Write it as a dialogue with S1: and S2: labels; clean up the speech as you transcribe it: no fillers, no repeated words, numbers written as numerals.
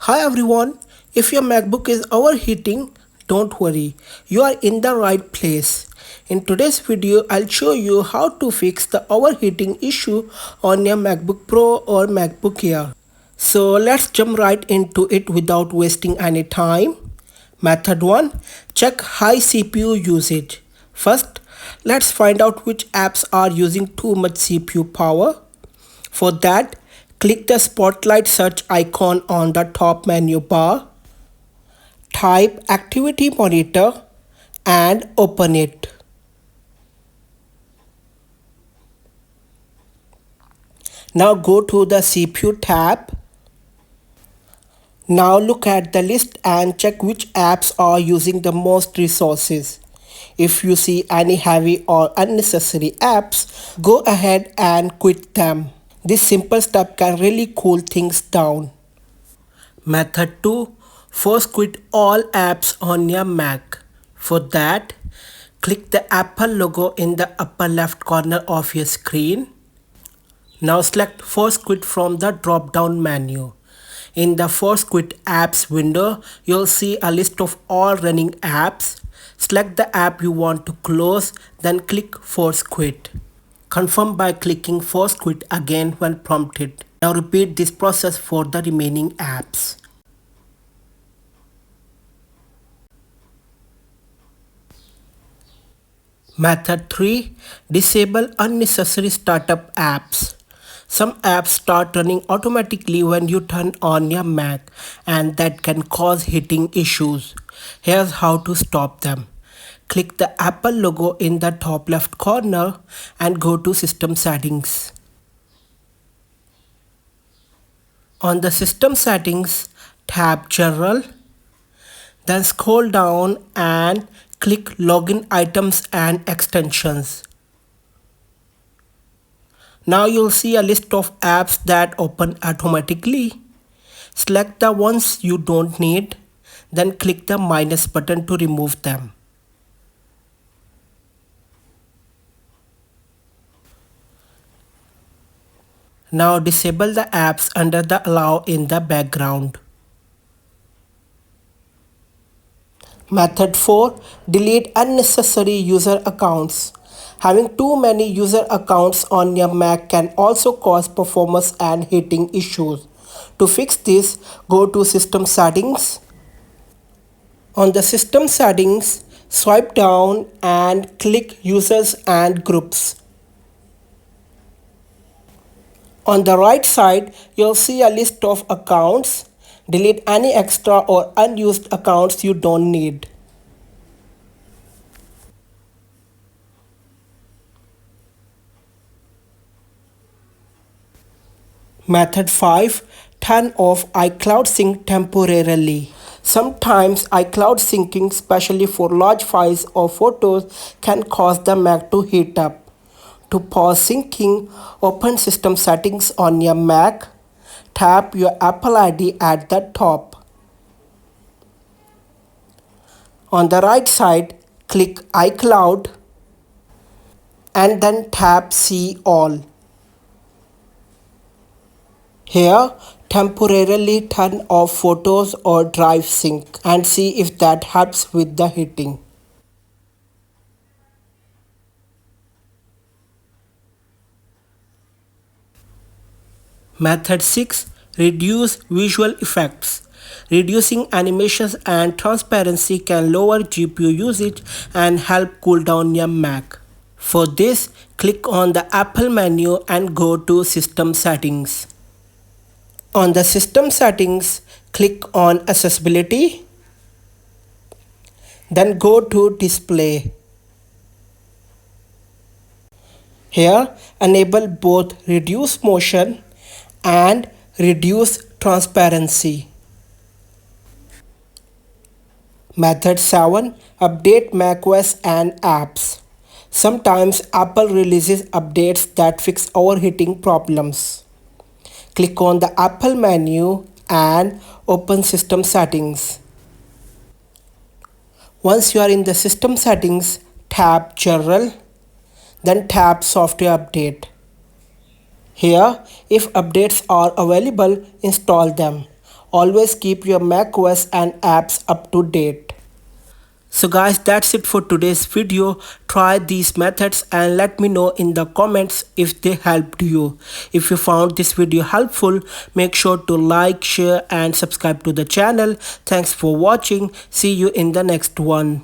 S1: Hi everyone, if your MacBook is overheating, don't worry, you are in the right place. In today's video, I'll show you how to fix the overheating issue on your MacBook Pro or MacBook Air. So let's jump right into it without wasting any time. Method 1. Check high CPU usage. First, let's find out which apps are using too much CPU power. For that, click the spotlight search icon on the top menu bar. Type Activity Monitor and open it. Now go to the CPU tab. Now look at the list and check which apps are using the most resources. If you see any heavy or unnecessary apps, go ahead and quit them. This simple step can really cool things down. Method 2. Force quit all apps on your Mac. For that, click the Apple logo in the upper left corner of your screen. Now select Force Quit from the drop-down menu. In the Force Quit apps window, you'll see a list of all running apps. Select the app you want to close, then click Force Quit. Confirm by clicking Force Quit again when prompted. Now repeat this process for the remaining apps. Method 3. Disable unnecessary startup apps. Some apps start running automatically when you turn on your Mac, and that can cause heating issues. Here's how to stop them. Click the Apple logo in the top left corner and go to System Settings. On the System Settings, tap General, then scroll down and click Login Items and Extensions. Now you'll see a list of apps that open automatically. Select the ones you don't need, then click the minus button to remove them. Now disable the apps under the Allow in the background. Method 4. Delete unnecessary user accounts. Having too many user accounts on your Mac can also cause performance and heating issues. To fix this, go to System Settings. On the System Settings, swipe down and click Users and Groups. On the right side, you'll see a list of accounts. Delete any extra or unused accounts you don't need. Method 5. Turn off iCloud sync temporarily. Sometimes iCloud syncing, especially for large files or photos, can cause the Mac to heat up. To pause syncing, open System Settings on your Mac. Tap your Apple ID at the top. On the right side, click iCloud and then tap See All. Here, temporarily turn off photos or drive sync and see if that helps with the heating. Method 6. Reduce visual effects. Reducing animations and transparency can lower GPU usage and help cool down your Mac. For this, click on the Apple menu and go to System Settings. On the System Settings, click on Accessibility. Then go to Display. Here, enable both Reduce Motion and Reduce Transparency. Method 7. Update macOS and apps. Sometimes Apple releases updates that fix overheating problems. Click on the Apple menu and open System Settings. Once you are in the System Settings, tap General, then tap Software Update. Here, if updates are available, install them. Always keep your macOS and apps up to date. So guys, that's it for today's video. Try these methods and let me know in the comments if they helped you. If you found this video helpful, make sure to like, share and subscribe to the channel. Thanks for watching. See you in the next one.